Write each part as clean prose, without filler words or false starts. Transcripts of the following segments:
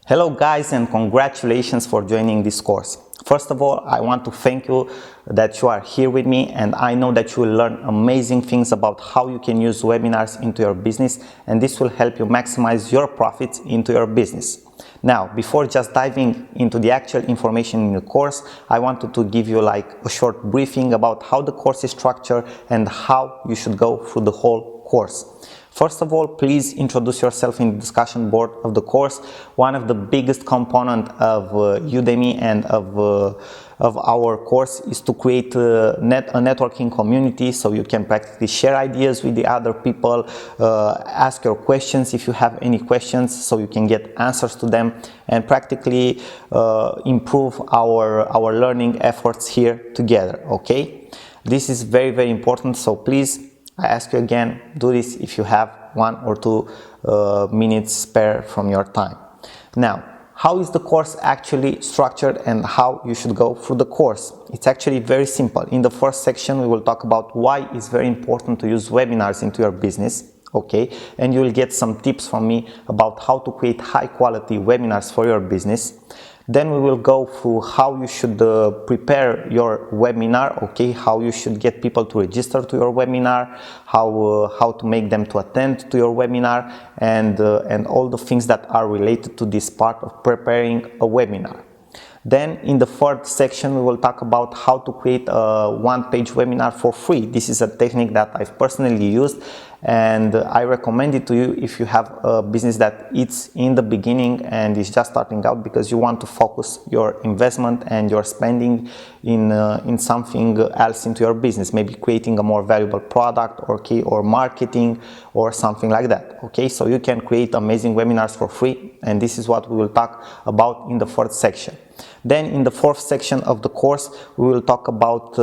Hello guys, and congratulations for joining this course. First of all, I want to thank you that you are here with me, and I know that you will learn amazing things about how you can use webinars into your business, and this will help you maximize your profits into your business. Now, before just diving into the actual information in the course, I wanted to give you like a short briefing about how the course is structured and how you should go through the whole course. First of all, please introduce yourself in the discussion board of the course. One of the biggest components of Udemy and of our course is to create a networking community, so you can practically share ideas with the other people, ask your questions if you have any questions, so you can get answers to them, and practically improve our learning efforts here together. Okay, this is very, very important, so please, I ask you again, do this if you have 1 or 2 minutes spare from your time. Now, how is the course actually structured and how you should go through the course? It's actually very simple. In the first section, we will talk about why it's very important to use webinars into your business. Okay, and you will get some tips from me about how to create high quality webinars for your business. Then we will go through how you should prepare your webinar, okay, how you should get people to register to your webinar, how to make them to attend to your webinar, and all the things that are related to this part of preparing a webinar. Then in the third section, we will talk about how to create a one-page webinar for free. This is a technique that I've personally used, and I recommend it to you if you have a business that it's in the beginning and is just starting out, because you want to focus your investment and your spending in something else into your business, maybe creating a more valuable product or marketing or something like that. Okay, so you can create amazing webinars for free, and this is what we will talk about in the fourth section. Then in the fourth section of the course, we will talk about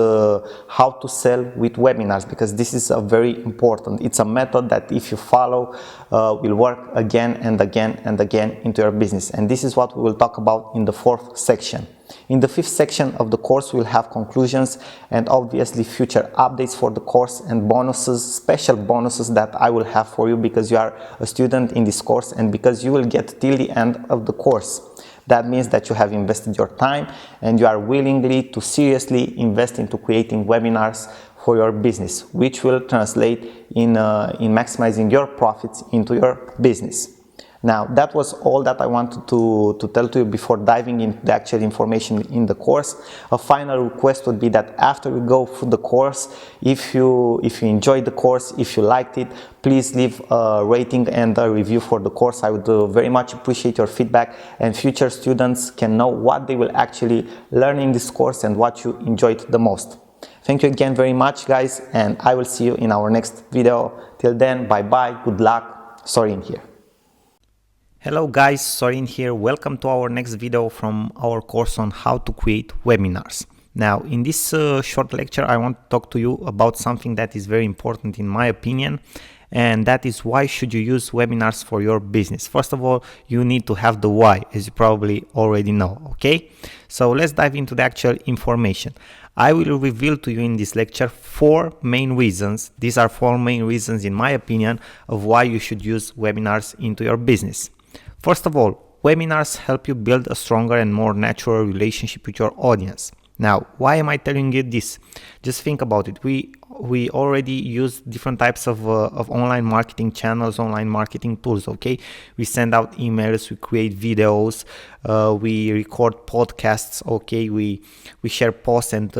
how to sell with webinars, because this is a very important. It's a method that if you follow will work again and again and again into your business, and this is what we will talk about in the fourth section. In the fifth section of the course, we'll have conclusions and obviously future updates for the course and bonuses, special bonuses that I will have for you because you are a student in this course and because you will get till the end of the course. That means that you have invested your time and you are willingly to seriously invest into creating webinars for your business, which will translate in maximizing your profits into your business. Now, that was all that I wanted to tell to you before diving into the actual information in the course. A final request would be that after you go through the course, if you enjoyed the course, if you liked it, please leave a rating and a review for the course. I would very much appreciate your feedback, and future students can know what they will actually learn in this course and what you enjoyed the most. Thank you again very much, guys, and I will see you in our next video. Till then, bye bye, good luck. Sorin here. Hello guys, Sorin here. Welcome to our next video from our course on how to create webinars. Now, in this short lecture, I want to talk to you about something that is very important in my opinion, and that is why should you use webinars for your business. First of all, you need to have the why, as you probably already know, okay? So let's dive into the actual information. I will reveal to you in this lecture 4 main reasons. These are 4 main reasons, in my opinion, of why you should use webinars into your business. First of all, webinars help you build a stronger and more natural relationship with your audience. Now, why am I telling you this? Just think about it. We already use different types of online marketing channels, online marketing tools, okay? We send out emails, we create videos, we record podcasts, okay? We share posts and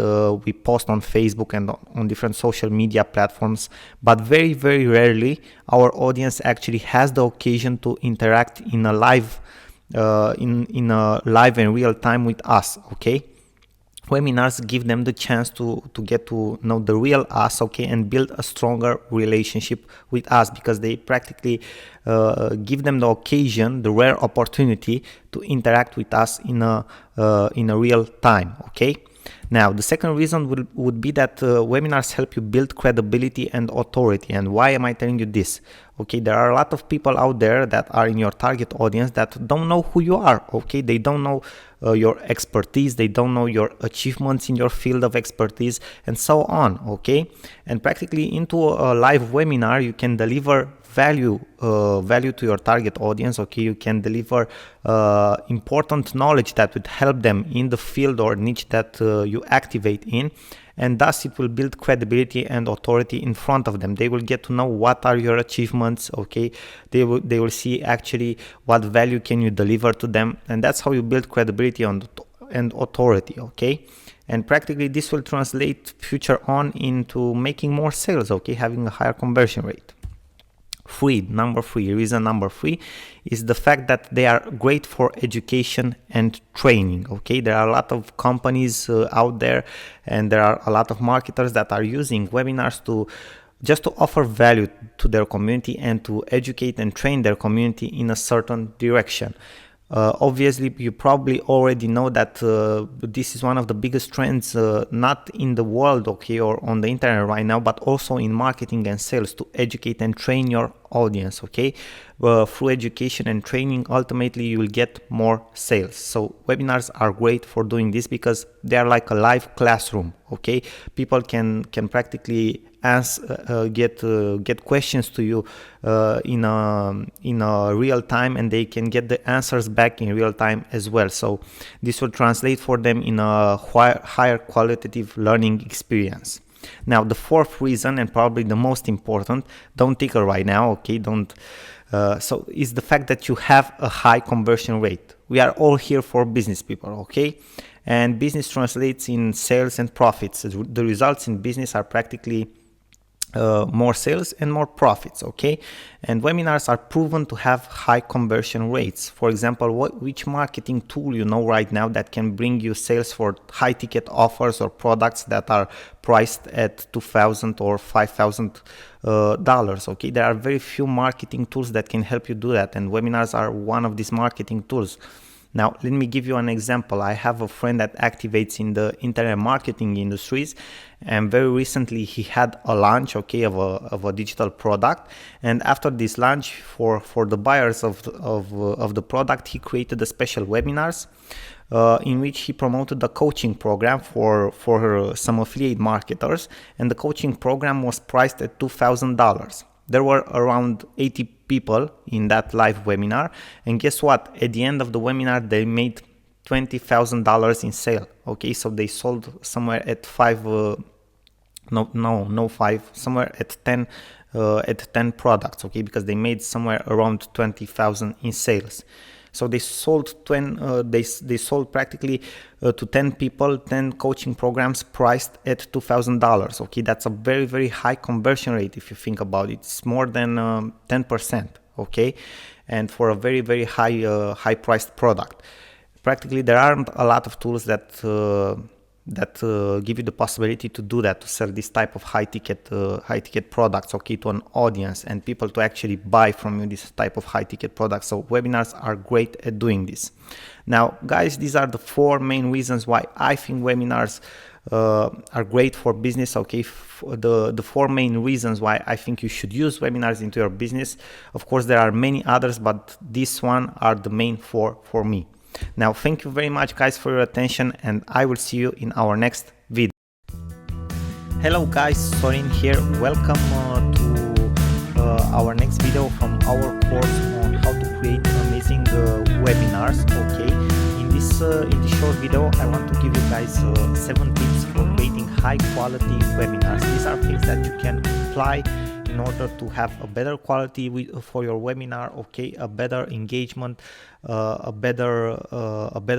we post on Facebook and on different social media platforms. But very, very rarely our audience actually has the occasion to interact in a live, in a live and real time with us, okay? Webinars give them the chance to get to know the real us, okay, and build a stronger relationship with us, because they practically give them the occasion, the rare opportunity to interact with us in a real time, okay. Now, the second reason would be that webinars help you build credibility and authority. And why am I telling you this? Okay, there are a lot of people out there that are in your target audience that don't know who you are, okay? They don't know your expertise, they don't know your achievements in your field of expertise, and so on, okay? And practically into a live webinar, you can deliver value to your target audience. Okay, you can deliver important knowledge that would help them in the field or niche that you activate in, and thus it will build credibility and authority in front of them. They will get to know what are your achievements. Okay, they will see actually what value can you deliver to them, and that's how you build credibility and authority. Okay, and practically this will translate future on into making more sales. Okay, having a higher conversion rate. Reason number three is the fact that they are great for education and training. Okay, there are a lot of companies out there, and there are a lot of marketers that are using webinars to just to offer value to their community and to educate and train their community in a certain direction. Obviously, you probably already know that this is one of the biggest trends, not in the world, okay, or on the internet right now, but also in marketing and sales, to educate and train your audience. Okay, through education and training, ultimately you will get more sales. So webinars are great for doing this because they are like a live classroom. Okay, people can practically get questions to you in a real time, and they can get the answers back in real time as well. So this will translate for them in a higher qualitative learning experience. Now, the fourth reason, and probably the most important, don't take it right now, okay, so is the fact that you have a high conversion rate. We are all here for business people, okay, and business translates in sales and profits. The results in business are practically more sales and more profits. Okay, and webinars are proven to have high conversion rates. For example, which marketing tool you know right now that can bring you sales for high ticket offers or products that are priced at $2,000 or $5,000? Okay, there are very few marketing tools that can help you do that, and webinars are one of these marketing tools. Now, let me give you an example. I have a friend that activates in the internet marketing industries, and very recently he had a launch, okay, of a digital product. And after this launch, for the buyers of the product, he created a special webinars in which he promoted the coaching program for some affiliate marketers, and the coaching program was priced at $2,000. There were around 80 people in that live webinar, and guess what? At the end of the webinar, they made $20,000 in sale. Okay, so they sold somewhere at somewhere at 10 products. Okay, because they made somewhere around 20,000 in sales. So they sold they sold practically to 10 people, 10 coaching programs priced at $2,000. Okay, that's a very, very high conversion rate if you think about it. It's more than 10%. Okay, and for a very, very high priced product. Practically, there aren't a lot of tools that give you the possibility to do that, to sell this type of high ticket products, okay, to an audience, and people to actually buy from you this type of high ticket products. So webinars are great at doing this. Now, guys, these are the four main reasons why I think webinars are great for business. Okay, the four main reasons why I think you should use webinars into your business. Of course, there are many others, but these one are the main four for me. Now, thank you very much, guys, for your attention, and I will see you in our next video. Hello, guys, Sorin here. Welcome to our next video from our course on how to create amazing webinars. Okay, in this short video, I want to give you guys 7 tips for creating high quality webinars. These are things that you can apply in order to have a better quality for your webinar, okay, a better engagement, a better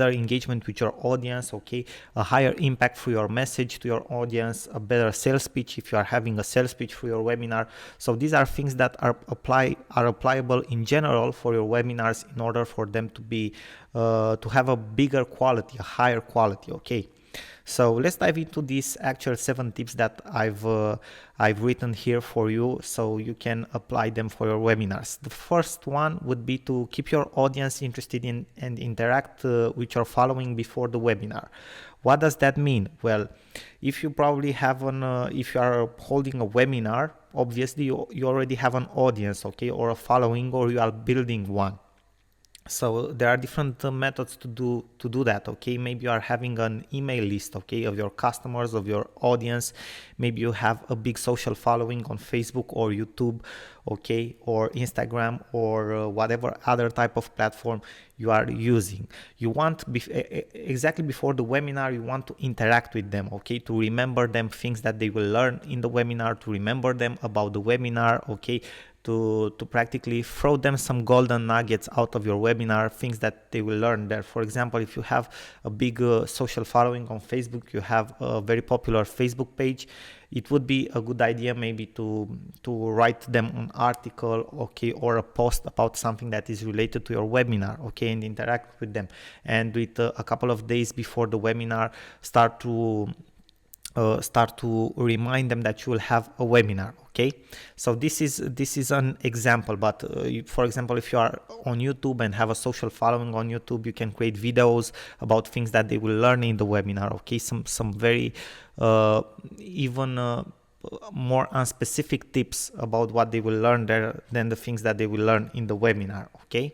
engagement with your audience, okay, a higher impact for your message to your audience, a better sales pitch if you are having a sales pitch for your webinar. So these are things that are applicable in general for your webinars in order for them to be to have a bigger quality, a higher quality, okay. So let's dive into these actual 7 tips that I've written here for you, so you can apply them for your webinars. The first one would be to keep your audience interested in and interact with your following before the webinar. What does that mean? Well, if you probably have if you are holding a webinar, obviously you already have an audience, okay, or a following, or you are building one. So there are different methods to do that. Okay, maybe you are having an email list, okay, of your customers, of your audience. Maybe you have a big social following on Facebook or YouTube, okay, or Instagram, or whatever other type of platform you are using. You want exactly before the webinar, you want to interact with them, okay, to remember them things that they will learn in the webinar, to remember them about the webinar, okay, to practically throw them some golden nuggets out of your webinar, things that they will learn there. For example, if you have a big social following on Facebook, you have a very popular Facebook page, it would be a good idea maybe to write them an article, okay, or a post about something that is related to your webinar, okay, and interact with them. And with a couple of days before the webinar, start to remind them that you will have a webinar, okay. So this is an example, but for example, if you are on YouTube and have a social following on YouTube, you can create videos about things that they will learn in the webinar, okay, some very even more unspecific tips about what they will learn there than the things that they will learn in the webinar, okay.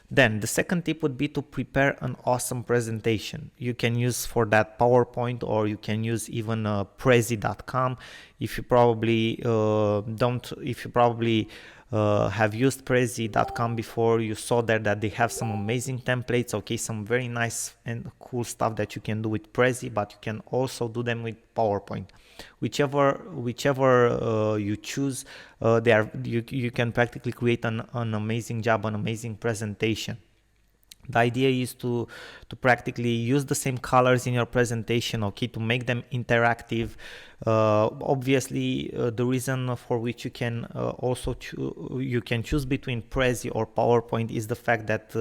Then the second tip would be to prepare an awesome presentation. You can use for that PowerPoint, or you can use even Prezi.com. If you probably have used Prezi.com before, you saw there that they have some amazing templates, okay, some very nice and cool stuff that you can do with Prezi, but you can also do them with PowerPoint. Whichever you choose, you can practically create an amazing job, an amazing presentation. The idea is to practically use the same colors in your presentation, okay, to make them interactive. Obviously, the reason for which you can you can choose between Prezi or PowerPoint is the fact that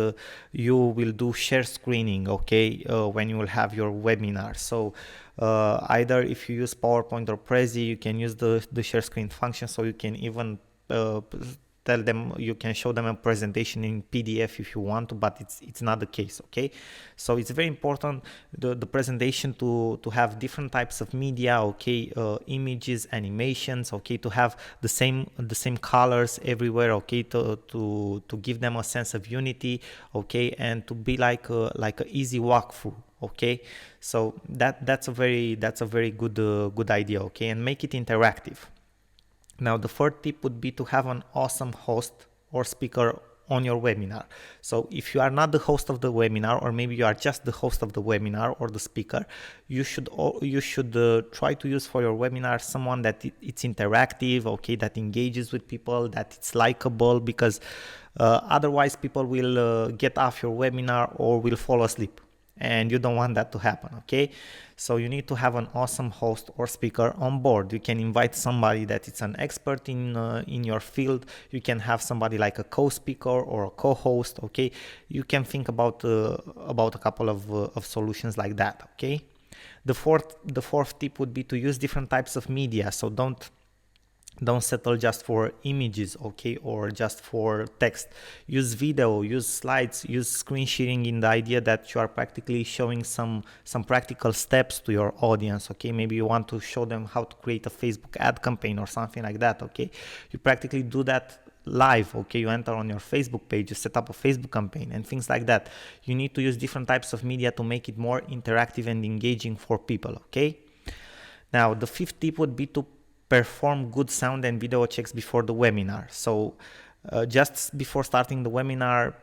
you will do share screening, okay, when you will have your webinar. So either if you use PowerPoint or Prezi, you can use the share screen function, so you can even tell them, you can show them a presentation in PDF if you want to, but it's not the case, okay. So it's very important the presentation to have different types of media, okay, images, animations, okay, to have the same colors everywhere, okay, to give them a sense of unity, okay, and to be like a easy walkthrough, okay. So that's a very good idea, okay, and make it interactive. Now, the third tip would be to have an awesome host or speaker on your webinar. So if you are not the host of the webinar, or maybe you are just the host of the webinar or the speaker, you should try to use for your webinar someone that it's interactive, okay, that engages with people, that it's likable, because otherwise people will get off your webinar or will fall asleep, and you don't want that to happen, okay. So you need to have an awesome host or speaker on board. You can invite somebody that is an expert in your field. You can have somebody like a co-speaker or a co-host, okay. You can think about a couple of solutions like that, okay. The fourth tip would be to use different types of media. So don't settle just for images, okay, or just for text. Use video, use slides, use screen sharing, in the idea that you are practically showing some practical steps to your audience, okay. Maybe you want to show them how to create a Facebook ad campaign or something like that, okay. You practically do that live, okay. You enter on your Facebook page, you set up a Facebook campaign and things like that. You need to use different types of media to make it more interactive and engaging for people, okay. Now, the fifth tip would be to perform good sound and video checks before the webinar. So just before starting the webinar,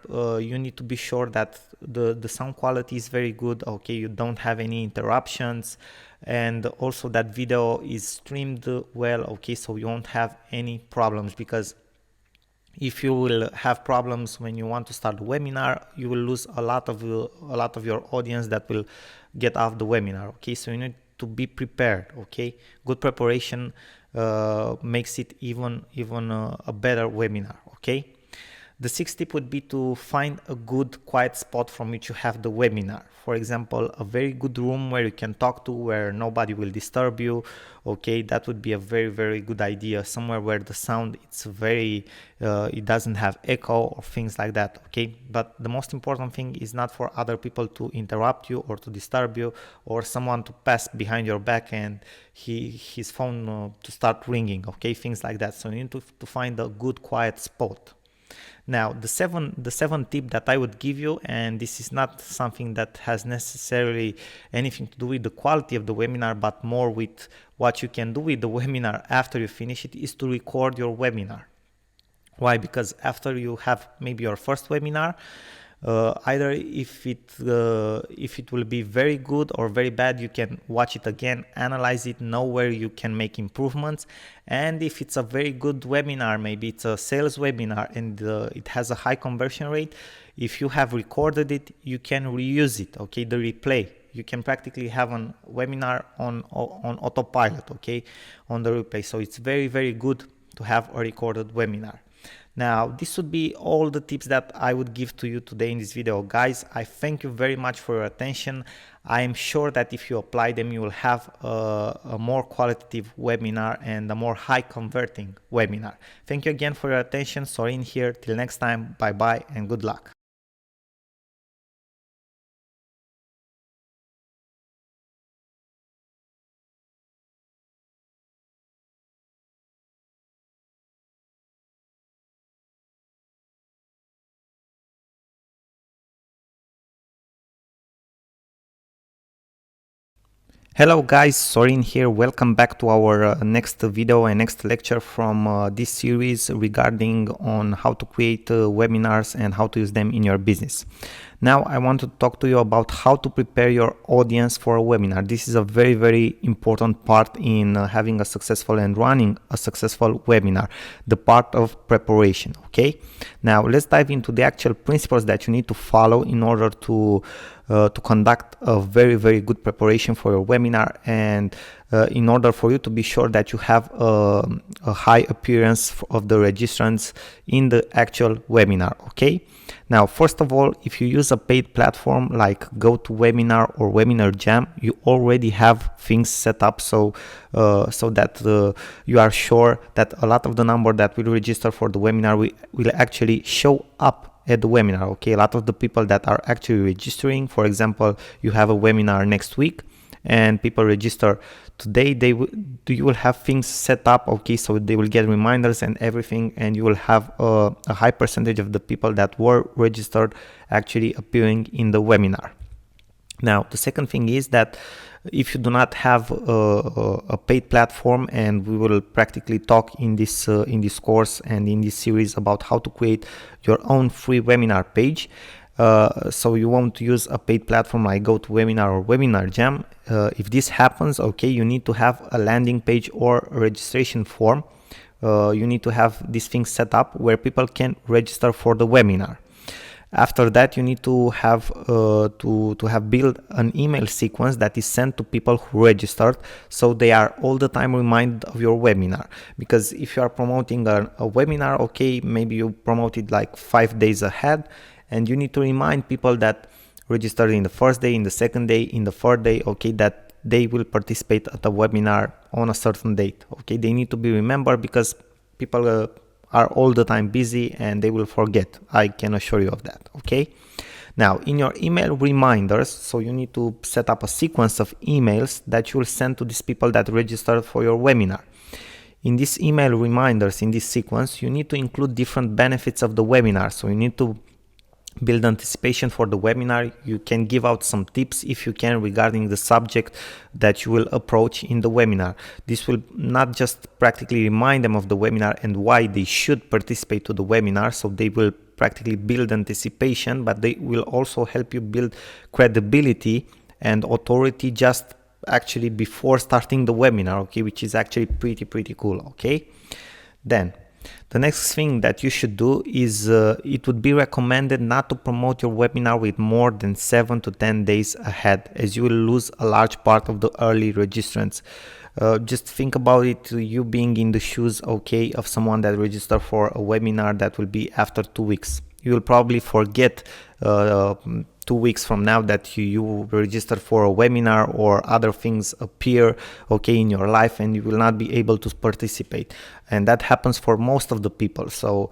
you need to be sure that the sound quality is very good, okay, you don't have any interruptions, and also that video is streamed well, okay, so you won't have any problems, because if you will have problems when you want to start the webinar, you will lose a lot of your audience that will get off the webinar, okay. So you need to be prepared, okay. Good preparation makes it even a better webinar, okay. The sixth tip would be to find a good quiet spot from which you have the webinar. For example, a very good room where you can talk to, where nobody will disturb you, okay. That would be a very good idea. Somewhere where the sound it doesn't have echo or things like that, okay. But the most important thing is not for other people to interrupt you or to disturb you, or someone to pass behind your back and his phone to start ringing, okay, things like that. So you need to find a good quiet spot. Now, the seven tip that I would give you, and this is not something that has necessarily anything to do with the quality of the webinar, but more with what you can do with the webinar after you finish it, is to record your webinar. Why? Because after you have maybe your first webinar, either if it will be very good or very bad, you can watch it again, analyze it, know where you can make improvements. And if it's a very good webinar, maybe it's a sales webinar and it has a high conversion rate, if you have recorded it, you can reuse it, okay? The replay, you can practically have a webinar on autopilot, okay, on the replay. So it's very, very good to have a recorded webinar. Now, this would be all the tips that I would give to you today in this video. Guys, I thank you very much for your attention. I am sure that if you apply them, you will have a more qualitative webinar and a more high converting webinar. Thank you again for your attention. Sorin here. Till next time, bye bye and good luck. Hello guys, Sorin here. Welcome back to our next video and next lecture from this series regarding on how to create webinars and how to use them in your business. Now I want to talk to you about how to prepare your audience for a webinar. This is a very, very important part in having a successful and running a successful webinar, the part of preparation, okay? Now let's dive into the actual principles that you need to follow in order to conduct a very, very good preparation for your webinar, and in order for you to be sure that you have a high appearance of the registrants in the actual webinar, okay? Now, first of all, if you use a paid platform like GoToWebinar or Webinar Jam, you already have things set up so that you are sure that a lot of the number that will register for the webinar will actually show up at the webinar, okay? A lot of the people that are actually registering, for example, you have a webinar next week and people register today, you will have things set up, okay? So they will get reminders and everything, and you will have a high percentage of the people that were registered actually appearing in the webinar. Now, the second thing is that if you do not have a paid platform, and we will practically talk in this course and in this series about how to create your own free webinar page. So you want to use a paid platform like GoToWebinar or Webinar Jam. If this happens, okay, you need to have a landing page or a registration form. You need to have these things set up where people can register for the webinar. After that, you need to have built an email sequence that is sent to people who registered, so they are all the time reminded of your webinar. Because if you are promoting a webinar, okay, maybe you promote it like 5 days ahead, and you need to remind people that registered in the first day, in the second day, in the third day, okay, that they will participate at a webinar on a certain date, okay? They need to be remembered because people are all the time busy and they will forget. I can assure you of that, okay? Now, in your email reminders, so you need to set up a sequence of emails that you will send to these people that registered for your webinar. In these email reminders, in this sequence, you need to include different benefits of the webinar. So you need to build anticipation for the webinar. You can give out some tips if you can regarding the subject that you will approach in the webinar. This will not just practically remind them of the webinar and why they should participate to the webinar, so they will practically build anticipation, but they will also help you build credibility and authority just actually before starting the webinar, okay, which is actually pretty cool, okay? Then the next thing that you should do is it would be recommended not to promote your webinar with more than 7 to 10 days ahead, as you will lose a large part of the early registrants. Just think about it, you being in the shoes, okay, of someone that registered for a webinar that will be after 2 weeks. You will probably forget 2 weeks from now that you registered for a webinar, or other things appear, okay, in your life, and you will not be able to participate. And that happens for most of the people. So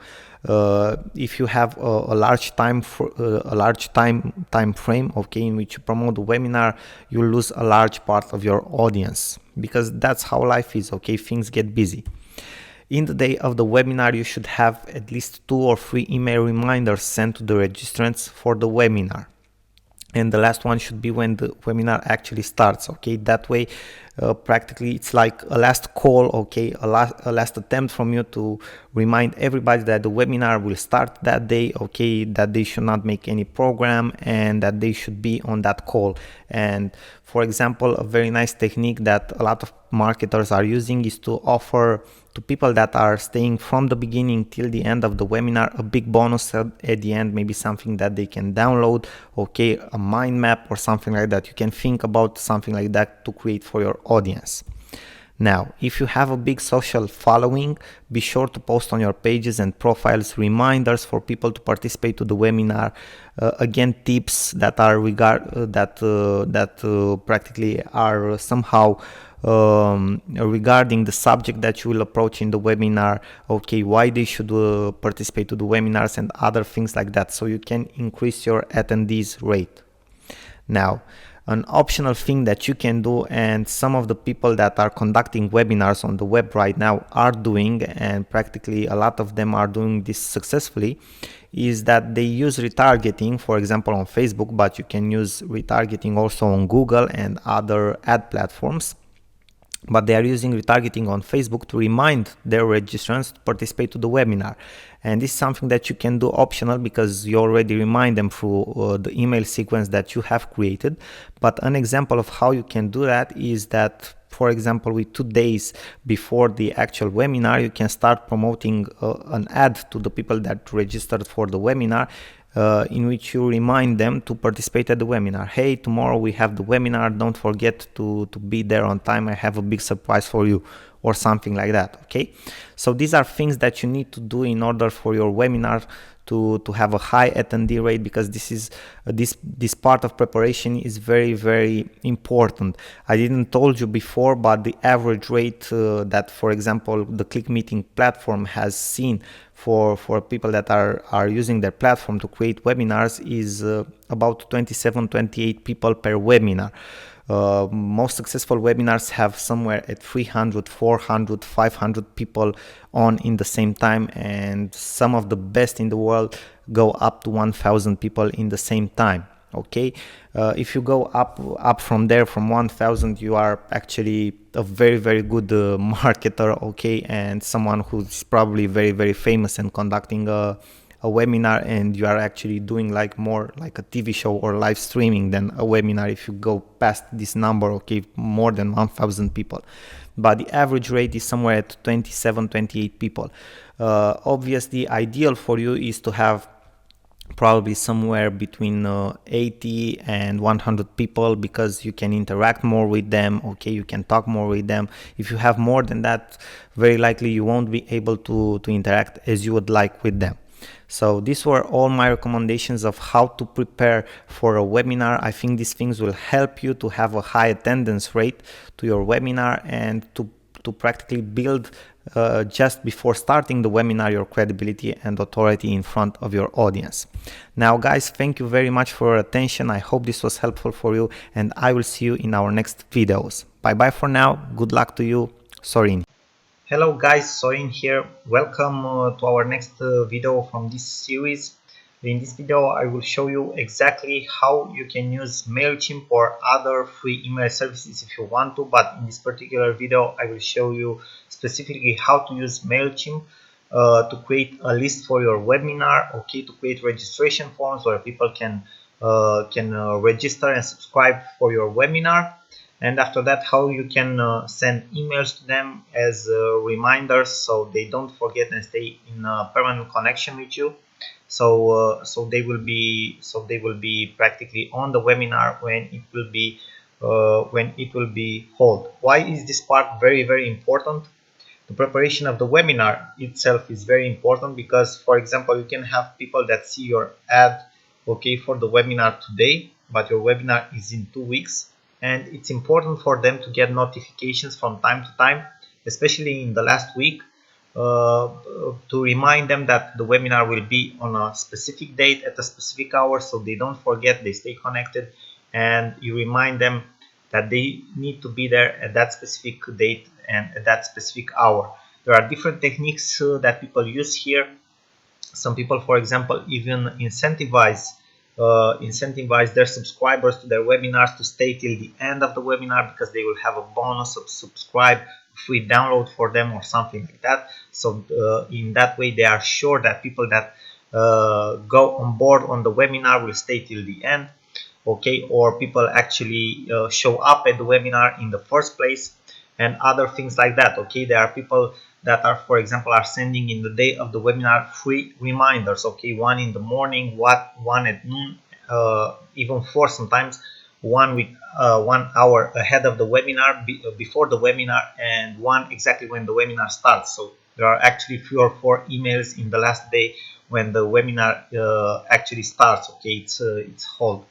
if you have a large time frame, okay, in which you promote the webinar, you lose a large part of your audience, because that's how life is, okay? Things get busy. In the day of the webinar, you should have at least 2 or 3 email reminders sent to the registrants for the webinar. And the last one should be when the webinar actually starts. Okay, that way practically it's like a last call, okay, a last attempt from you to remind everybody that the webinar will start that day, okay, that they should not make any program and that they should be on that call. And for example, a very nice technique that a lot of marketers are using is to offer to people that are staying from the beginning till the end of the webinar a big bonus at the end, maybe something that they can download, okay, a mind map or something like that. You can think about something like that to create for your audience. Now, if you have a big social following, be sure to post on your pages and profiles reminders for people to participate to the webinar. Again, tips that are practically are somehow regarding the subject that you will approach in the webinar, okay, why they should participate to the webinars and other things like that, so you can increase your attendees rate. Now, an optional thing that you can do, and some of the people that are conducting webinars on the web right now are doing, and practically a lot of them are doing this successfully, is that they use retargeting, for example on Facebook, but you can use retargeting also on Google and other ad platforms. But they are using retargeting on Facebook to remind their registrants to participate to the webinar. And this is something that you can do optional because you already remind them through the email sequence that you have created. But an example of how you can do that is that, for example, with 2 days before the actual webinar, you can start promoting an ad to the people that registered for the webinar, in which you remind them to participate at the webinar. Hey, tomorrow we have the webinar, don't forget to be there on time, I have a big surprise for you, or something like that. Okay, so these are things that you need to do in order for your webinar to have a high attendee rate, because this is this part of preparation is very, very important. I didn't told you before, but the average rate that, for example, the click meeting platform has seen for people that are using their platform to create webinars is about 27-28 people per webinar. Most successful webinars have somewhere at 300, 400, 500 people on in the same time, and some of the best in the world go up to 1,000 people in the same time. Okay, if you go up from there, from 1,000, you are actually a very, very good marketer, okay, and someone who's probably very, very famous and conducting a webinar, and you are actually doing like more like a TV show or live streaming than a webinar if you go past this number, okay, more than 1,000 people. But the average rate is somewhere at 27-28 people. Obviously, ideal for you is to have probably somewhere between 80 and 100 people, because you can interact more with them, okay, you can talk more with them. If you have more than that, very likely you won't be able to interact as you would like with them. So these were all my recommendations of how to prepare for a webinar. I think these things will help you to have a high attendance rate to your webinar, and to practically build just before starting the webinar your credibility and authority in front of your audience. Now guys, thank you very much for your attention. I hope this was helpful for you, and I will see you in our next videos. Bye bye for now. Good luck to you. Sorin. Hello guys, Sorin here. Welcome to our next video from this series. In this video I will show you exactly how you can use MailChimp or other free email services if you want to, but in this particular video I will show you specifically how to use MailChimp to create a list for your webinar, okay, to create registration forms where people can register and subscribe for your webinar. And after that, how you can send emails to them as reminders, so they don't forget and stay in a permanent connection with you. So they will be practically on the webinar when it will be held. Why is this part very, very important? The preparation of the webinar itself is very important, because, for example, you can have people that see your ad, okay, for the webinar today, but your webinar is in 2 weeks. And it's important for them to get notifications from time to time, especially in the last week, to remind them that the webinar will be on a specific date at a specific hour, so they don't forget, they stay connected, and you remind them that they need to be there at that specific date and at that specific hour. There are different techniques that people use here. Some people, for example, even incentivize their subscribers to their webinars to stay till the end of the webinar, because they will have a bonus of subscribe, free download for them or something like that. So in that way they are sure that people that go on board on the webinar will stay till the end, okay, or people actually show up at the webinar in the first place, and other things like that. Okay, there are people that are, for example, are sending in the day of the webinar free reminders, okay, one in the morning, one at noon, even four sometimes, one with 1 hour ahead of the webinar, before the webinar, and one exactly when the webinar starts. So there are actually 3 or 4 emails in the last day when the webinar actually starts. Okay, it's hold.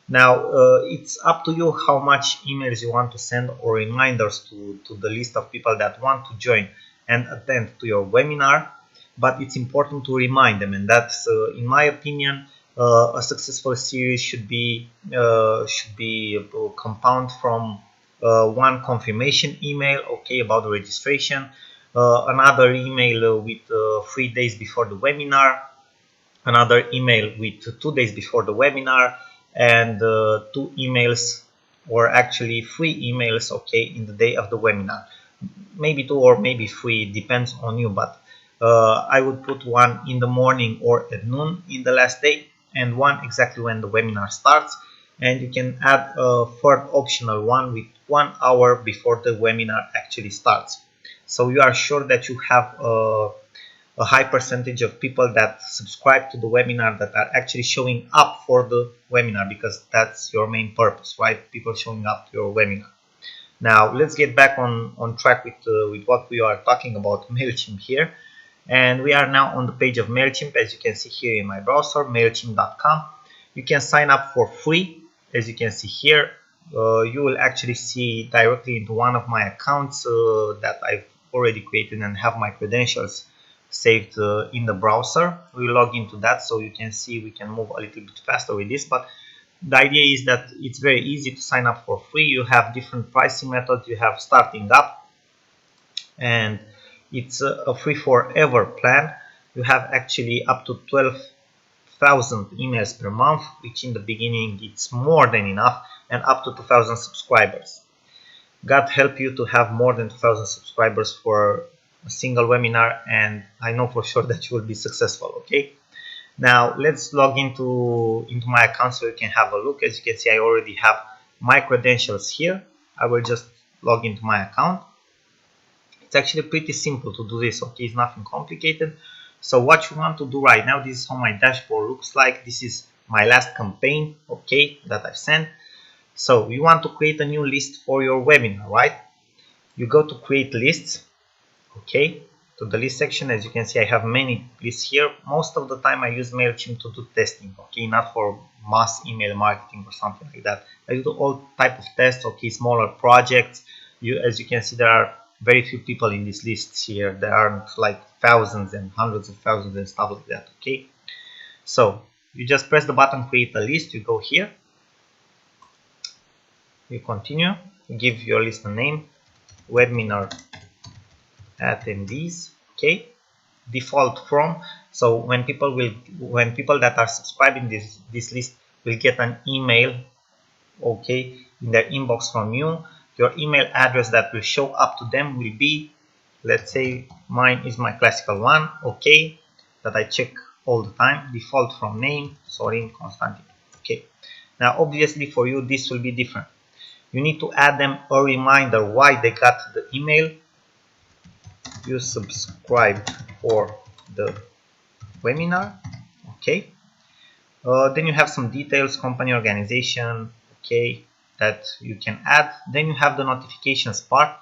Now it's up to you how much emails you want to send or reminders to the list of people that want to join and attend to your webinar, but it's important to remind them, and that's in my opinion a successful series should be compound from one confirmation email, okay, about the registration, another email with 3 days before the webinar, another email with 2 days before the webinar, and 2 emails, or actually 3 emails, okay, in the day of the webinar. Maybe 2 or maybe 3, depends on you, but I would put one in the morning or at noon in the last day, and one exactly when the webinar starts. And you can add a third optional one with 1 hour before the webinar actually starts. So you are sure that you have a high percentage of people that subscribe to the webinar that are actually showing up for the webinar, because that's your main purpose, right? People showing up to your webinar. Now let's get back on track with what we are talking about, MailChimp here. And we are now on the page of MailChimp, as you can see here in my browser, mailchimp.com. You can sign up for free, as you can see here. You will actually see directly into one of my accounts that I've already created and have my credentials saved in the browser. We log into that, so you can see we can move a little bit faster with this, but the idea is that it's very easy to sign up for free. You have different pricing methods. You have starting up, and it's a free forever plan. You have actually up to 12,000 emails per month, which in the beginning it's more than enough, and up to 2,000 subscribers. God help you to have more than 2,000 subscribers for a single webinar, and I know for sure that you will be successful. Okay, now let's log into my account so you can have a look. As you can see, I already have my credentials here. I will just log into my account. It's actually pretty simple to do this, okay, it's nothing complicated. So what you want to do right now, this is how my dashboard looks like. This is my last campaign, okay, that I've sent. So you want to create a new list for your webinar, right? You go to create lists, okay, to the list section. As you can see, I have many lists here. Most of the time I use MailChimp to do testing, okay, not for mass email marketing or something like that. I do all type of tests, okay, smaller projects. As you can see, there are very few people in these lists here. There aren't like thousands and hundreds of thousands and stuff like that, okay. So you just press the button create a list, you go here, you continue, you give your list a name, webinar attendees, okay, default from. So when people that are subscribing this list will get an email, okay, in their inbox from you. Your email address that will show up to them will be, let's say mine is my classical one, okay, that I check all the time, default from name, Sorin Constantin, okay. Now obviously for you this will be different. You need to add them a reminder why they got the email. You subscribed for the webinar, okay. Then you have some details, company, organization, okay, that you can add. Then you have the notifications part.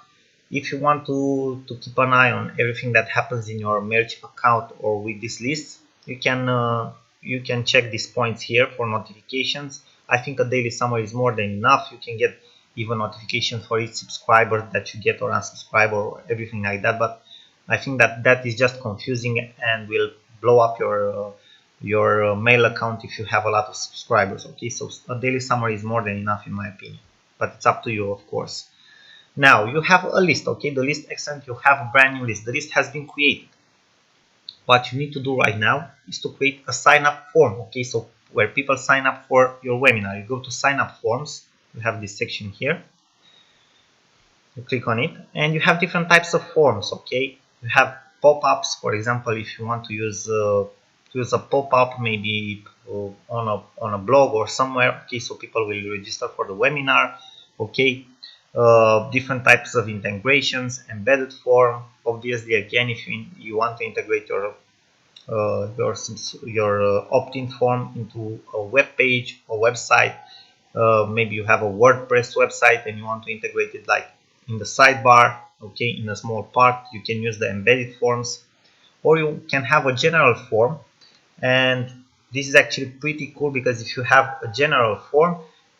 If you want to keep an eye on everything that happens in your MailChimp account or with this list, you can check these points here for notifications. I think a daily summary is more than enough. You can get even notifications for each subscriber that you get or unsubscribe or everything like that, but I think that is just confusing and will blow up your mail account if you have a lot of subscribers, okay. So a daily summary is more than enough in my opinion, but it's up to you, of course. Now you have a list, okay? The list, excellent, you have a brand new list. The list has been created. What you need to do right now is to create a sign up form, okay? So where people sign up for your webinar, you go to sign up forms, you have this section here, you click on it, and you have different types of forms, okay? You have pop-ups, for example, if you want to use a pop-up maybe on a blog or somewhere, okay, so people will register for the webinar, okay. Different types of integrations, embedded form, obviously, again, if you want to integrate your opt-in form into a web page or website. Maybe you have a WordPress website and you want to integrate it like in the sidebar, okay, in a small part. You can use the embedded forms, or you can have a general form. And this is actually pretty cool, because if you have a general form,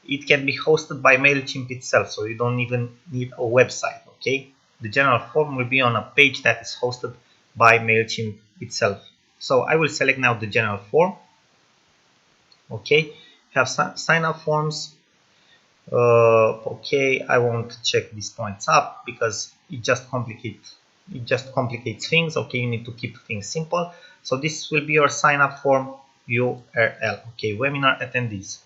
it can be hosted by MailChimp itself, so you don't even need a website, okay? The general form will be on a page that is hosted by MailChimp itself. So I will select now the general form, okay? Have sign up forms. Okay, I won't check these points up because it just complicates things, okay? You need to keep things simple. So this will be your sign up form URL, okay? Webinar attendees.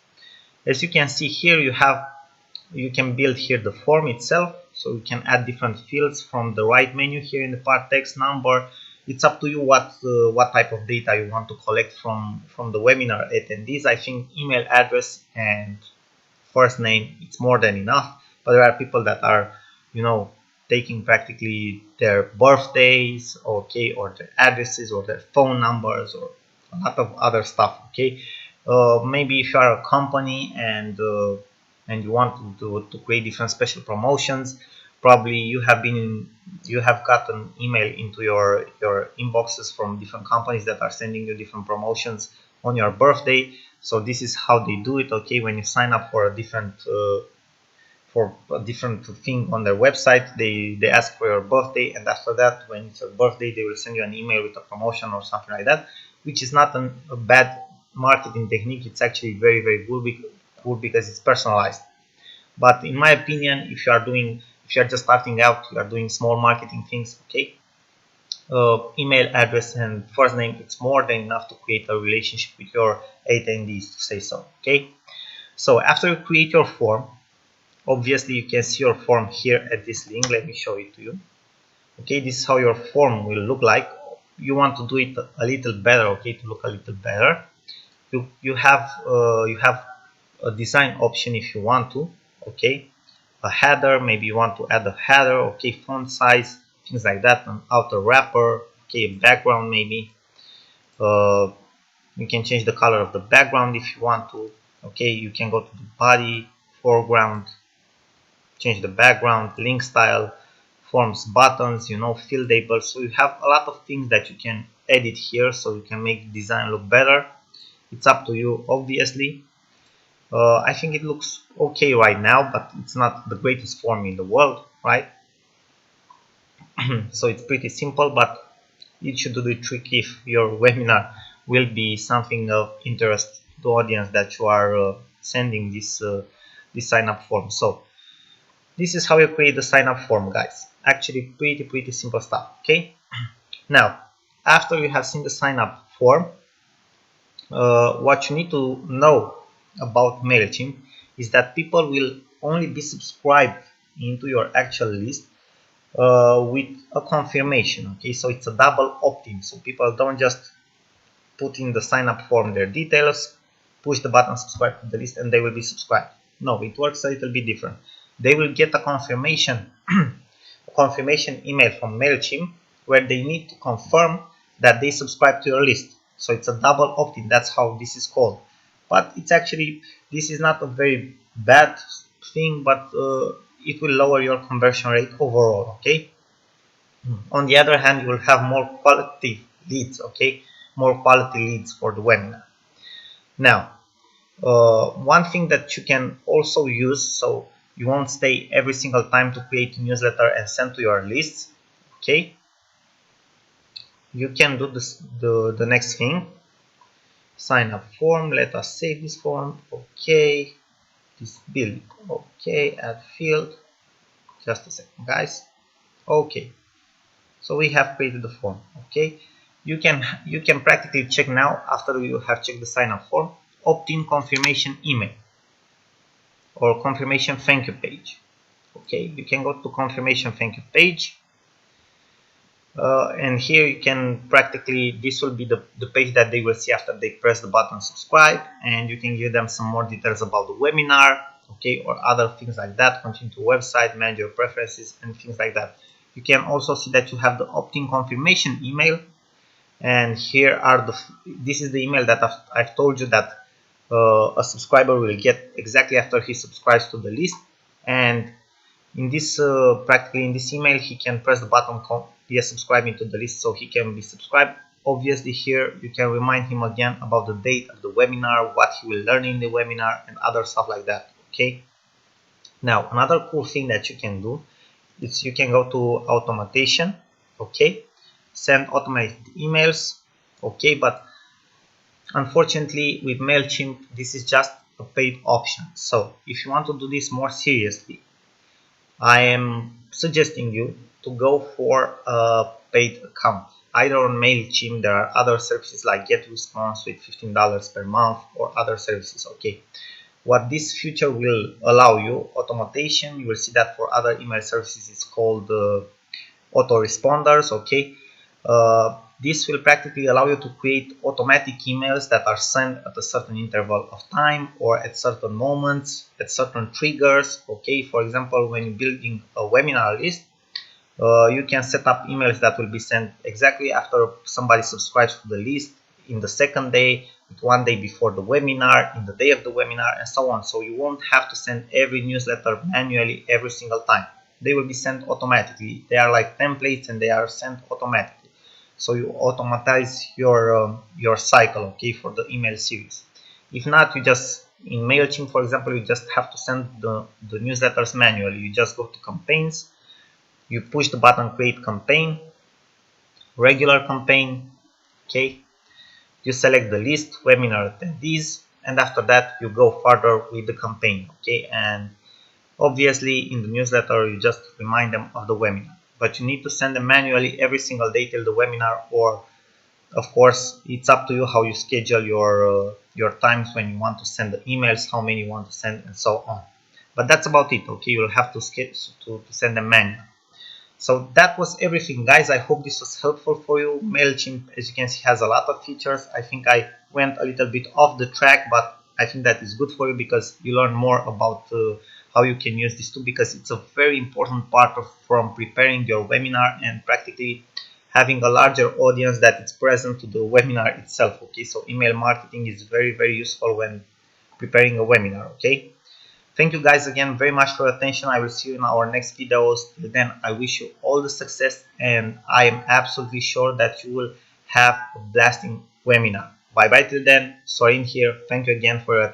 As you can see here, you can build here the form itself, so you can add different fields from the right menu here in the part, text, number. It's up to you what type of data you want to collect from the webinar attendees. I think email address and first name, it's more than enough, but there are people that are, you know, taking practically their birthdays, okay, or their addresses or their phone numbers or a lot of other stuff, okay. Maybe if you are a company and you want to create different special promotions, probably you have gotten email into your inboxes from different companies that are sending you different promotions on your birthday. So this is how they do it, okay? When you sign up for a different thing on their website, they ask for your birthday, and after that, when it's your birthday, they will send you an email with a promotion or something like that, which is not a bad marketing technique. It's actually very, very good because it's personalized. But in my opinion, if you are just starting out, you are doing small marketing things, okay, email address and first name, it's more than enough to create a relationship with your attendees, to say so, okay. So after you create your form, obviously you can see your form here at this link. Let me show it to you, okay. This is how your form will look like. You want to do it a little better, okay, to look a little better. You have a design option if you want to, okay. A header, maybe you want to add a header, okay, font size, things like that, an outer wrapper, okay, a background maybe. You can change the color of the background if you want to, okay. You can go to the body, foreground, change the background, link style, forms, buttons, you know, field labels. So you have a lot of things that you can edit here, so you can make the design look better. It's up to you, obviously. I think it looks okay right now, but it's not the greatest form in the world, right? So it's pretty simple, but it should do the trick if your webinar will be something of interest to audience that you are sending this sign up form. So this is how you create the sign up form, guys. Actually pretty simple stuff, okay. Now after you have seen the sign up form, what you need to know about MailChimp is that people will only be subscribed into your actual list with a confirmation, okay. So it's a double opt-in, so people don't just put in the sign up form their details, push the button subscribe to the list, and they will be subscribed. No, it works a little bit different. They will get a confirmation email from MailChimp where they need to confirm that they subscribe to your list. So it's a double opt-in, that's how this is called. But it's actually, this is not a very bad thing, but it will lower your conversion rate overall, okay. On the other hand, you will have more quality leads, okay, more quality leads for the webinar. Now one thing that you can also use, so you won't stay every single time to create a newsletter and send to your lists, okay, you can do this, the next thing. Sign up form, let us save this form, okay, this build, okay, add field, Just a second, guys. Okay, so we have created the form. Okay, you can practically check now after you have checked the sign up form, opt-in confirmation email or confirmation thank you page. Okay, you can go to confirmation thank you page, and here you can practically, this will be the page that they will see after they press the button subscribe, and you can give them some more details about the webinar, okay, or other things like that. Continue to website, manage your preferences and things like that. You can also see that you have the opt-in confirmation email, and here are this is the email that I've told you that a subscriber will get exactly after he subscribes to the list. And in this practically in this email, he can press the button yes, subscribing to the list, so he can be subscribed. Obviously here you can remind him again about the date of the webinar, what he will learn in the webinar and other stuff like that. Okay, now another cool thing that you can do is you can go to automation. Okay, send automated emails. Okay, but unfortunately with MailChimp this is just a paid option. So if you want to do this more seriously, I am suggesting you to go for a paid account. Either on MailChimp, there are other services like GetResponse with $15 per month or other services. Okay, what this feature will allow you, automation, you will see that for other email services it's called autoresponders. Okay, this will practically allow you to create automatic emails that are sent at a certain interval of time or at certain moments, at certain triggers. Okay, for example, when you're building a webinar list, you can set up emails that will be sent exactly after somebody subscribes to the list, in the second day, one day before the webinar, in the day of the webinar, and so on. So you won't have to send every newsletter manually every single time. They will be sent automatically. They are like templates and they are sent automatically. So you automatize your cycle, okay, for the email series. If not, you just, in MailChimp for example, you just have to send the newsletters manually. You just go to campaigns, you push the button create campaign, regular campaign. Okay, you select the list, webinar attendees, and after that you go further with the campaign. Okay, and obviously in the newsletter you just remind them of the webinar, but you need to send them manually every single day till the webinar, or of course it's up to you how you schedule your times when you want to send the emails, how many you want to send, and so on. But that's about it. Okay, you'll have to send them manually. So that was everything, guys. I hope this was helpful for you. MailChimp, as you can see, has a lot of features. I think I went a little bit off the track, but I think that is good for you because you learn more about how you can use this tool, because it's a very important part from preparing your webinar and practically having a larger audience that is present to the webinar itself. Okay, so email marketing is very, very useful when preparing a webinar. Okay. Thank you guys again very much for your attention. I will see you in our next videos. Till then, I wish you all the success, and I am absolutely sure that you will have a blasting webinar. Bye bye till then. Sorin here. Thank you again for your attention.